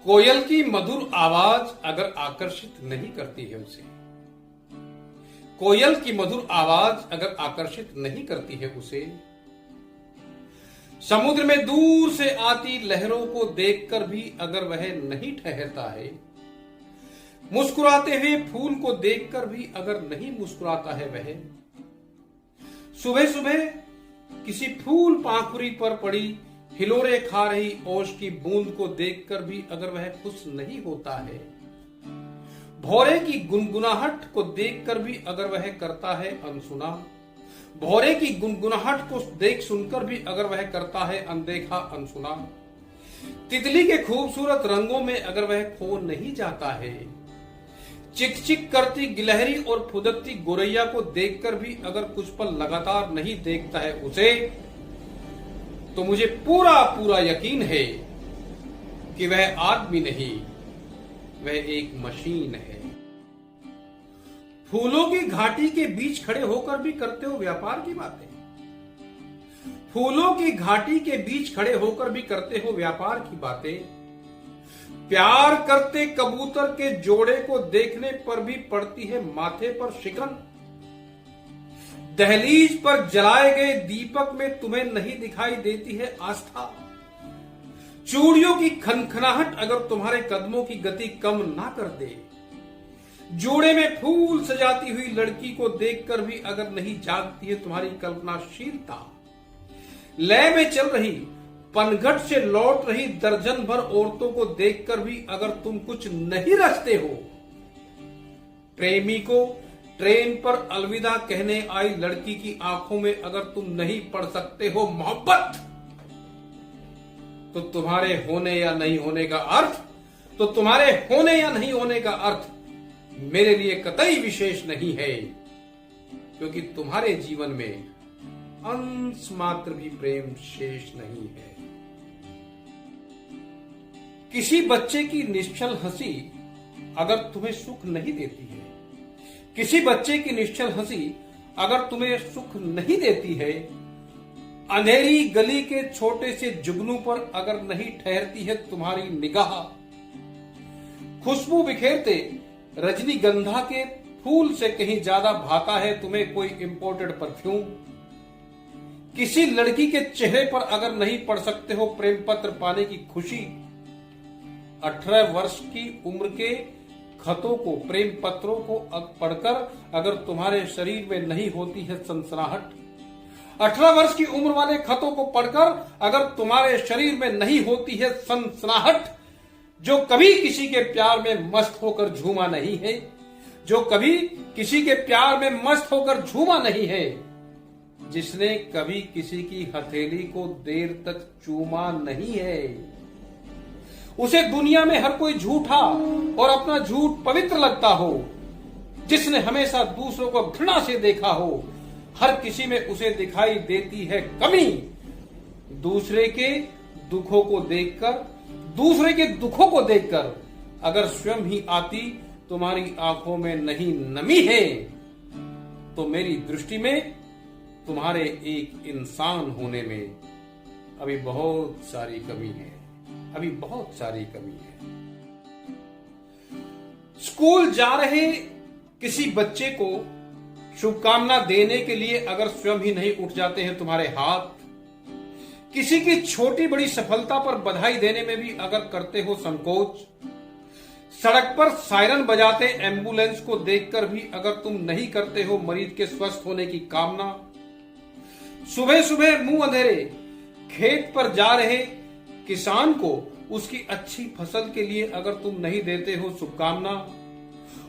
कोयल की मधुर आवाज अगर आकर्षित नहीं करती है उसे, कोयल की मधुर आवाज अगर आकर्षित नहीं करती है उसे, समुद्र में दूर से आती लहरों को देखकर भी अगर वह नहीं ठहरता है, मुस्कुराते हुए फूल को देखकर भी अगर नहीं मुस्कुराता है वह, सुबह सुबह किसी फूल पाखुरी पर पड़ी हिलोरे खा रही ओश की बूंद को देखकर भी अगर वह खुश नहीं होता है, भौरे की गुनगुनाहट को देखकर भी अगर वह करता है अनसुना, भौरे की गुनगुनाहट को देख सुनकर भी अगर वह करता है अनदेखा अनसुना, तितली के खूबसूरत रंगों में अगर वह खो नहीं जाता है, चिक चिक करती गिलहरी और फुदकती गोरैया को देखकर भी अगर कुछ पल लगातार नहीं देखता है उसे, तो मुझे पूरा पूरा यकीन है कि वह आदमी नहीं, वह एक मशीन है। फूलों की घाटी के बीच खड़े होकर भी करते हो व्यापार की बातें, फूलों की घाटी के बीच खड़े होकर भी करते हो व्यापार की बातें, प्यार करते कबूतर के जोड़े को देखने पर भी पड़ती है माथे पर शिकन, दहलीज पर जलाए गए दीपक में तुम्हें नहीं दिखाई देती है आस्था, चूड़ियों की खनखनाहट अगर तुम्हारे कदमों की गति कम ना कर दे, जोड़े में फूल सजाती हुई लड़की को देखकर भी अगर नहीं जागती है तुम्हारी कल्पनाशीलता, लय में चल रही पनघट से लौट रही दर्जन भर औरतों को देखकर भी अगर तुम कुछ नहीं रचते हो, प्रेमी को ट्रेन पर अलविदा कहने आई लड़की की आंखों में अगर तुम नहीं पढ़ सकते हो मोहब्बत, तो तुम्हारे होने या नहीं होने का अर्थ, तो तुम्हारे होने या नहीं होने का अर्थ मेरे लिए कतई विशेष नहीं है, क्योंकि तुम्हारे जीवन में अंश मात्र भी प्रेम शेष नहीं है। किसी बच्चे की निश्चल हंसी अगर तुम्हें सुख नहीं देती है, किसी बच्चे की निश्चल हंसी अगर तुम्हें सुख नहीं देती है, अंधेरी गली के छोटे से जुगनू पर अगर नहीं ठहरती है तुम्हारी निगाह, खुशबू बिखेरते रजनीगंधा के फूल से कहीं ज्यादा भाता है तुम्हें कोई इंपोर्टेड परफ्यूम, किसी लड़की के चेहरे पर अगर नहीं पढ़ सकते हो प्रेम पत्र पाने की खुशी, 18 वर्ष की उम्र के खतों को, प्रेम पत्रों को पढ़कर अगर तुम्हारे शरीर में नहीं होती है सनसनाहट, 18 वर्ष की उम्र वाले खतों को पढ़कर अगर तुम्हारे शरीर में नहीं होती है सनसनाहट, जो कभी किसी के प्यार में मस्त होकर झूमा नहीं है, जो कभी किसी के प्यार में मस्त होकर झूमा नहीं है, जिसने कभी किसी की हथेली को देर तक चूमा नहीं है, उसे दुनिया में हर कोई झूठा और अपना झूठ पवित्र लगता हो, जिसने हमेशा दूसरों को घृणा से देखा हो, हर किसी में उसे दिखाई देती है कमी, दूसरे के दुखों को देखकर, दूसरे के दुखों को देखकर अगर स्वयं ही आती तुम्हारी आंखों में नहीं नमी है, तो मेरी दृष्टि में तुम्हारे एक इंसान होने में अभी बहुत सारी कमी है, अभी बहुत सारी कमी है। स्कूल जा रहे किसी बच्चे को शुभकामना देने के लिए अगर स्वयं ही नहीं उठ जाते हैं तुम्हारे हाथ, किसी की छोटी बड़ी सफलता पर बधाई देने में भी अगर करते हो संकोच, सड़क पर सायरन बजाते एम्बुलेंस को देखकर भी अगर तुम नहीं करते हो मरीज के स्वस्थ होने की कामना, सुबह सुबह मुंह अंधेरे खेत पर जा रहे किसान को उसकी अच्छी फसल के लिए अगर तुम नहीं देते हो शुभकामना,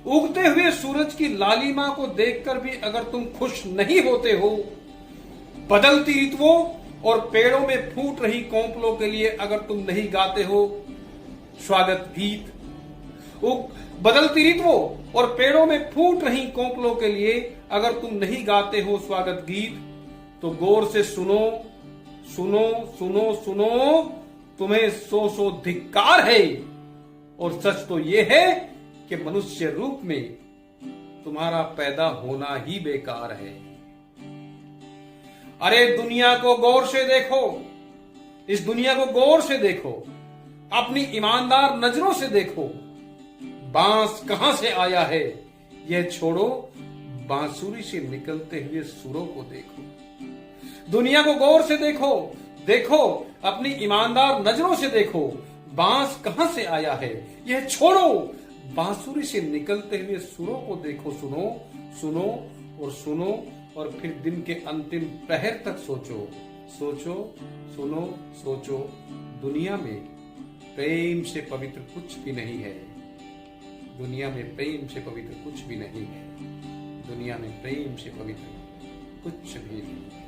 उगते हुए सूरज की लालिमा को देखकर भी अगर तुम खुश नहीं होते हो, बदलती ऋतुओं और पेड़ों में फूट रही कोंपलों के लिए अगर तुम नहीं गाते हो स्वागत गीत, बदलती ऋतुओं और पेड़ों में फूट रही कोंपलों के लिए अगर तुम नहीं गाते हो स्वागत गीत, तो गौर से सुनो सुनो सुनो सुनो, तुम्हें सौ धिक्कार है, और सच तो यह है कि मनुष्य रूप में तुम्हारा पैदा होना ही बेकार है। अरे दुनिया को गौर से देखो, इस दुनिया को गौर से देखो, अपनी ईमानदार नजरों से देखो, बांस कहां से आया है यह छोड़ो, बांसुरी से निकलते हुए सुरों को देखो। दुनिया को गौर से देखो, देखो अपनी ईमानदार नजरों से देखो, बांस कहां से आया है यह छोड़ो, बांसुरी से निकलते हुए सुरों को देखो। सुनो सुनो और सुनो, और फिर दिन के अंतिम प्रहर तक सोचो, सोचो, सुनो, सोचो। दुनिया में प्रेम से पवित्र कुछ भी नहीं है, दुनिया में प्रेम से पवित्र कुछ भी नहीं है, दुनिया में प्रेम से पवित्र कुछ भी नहीं है।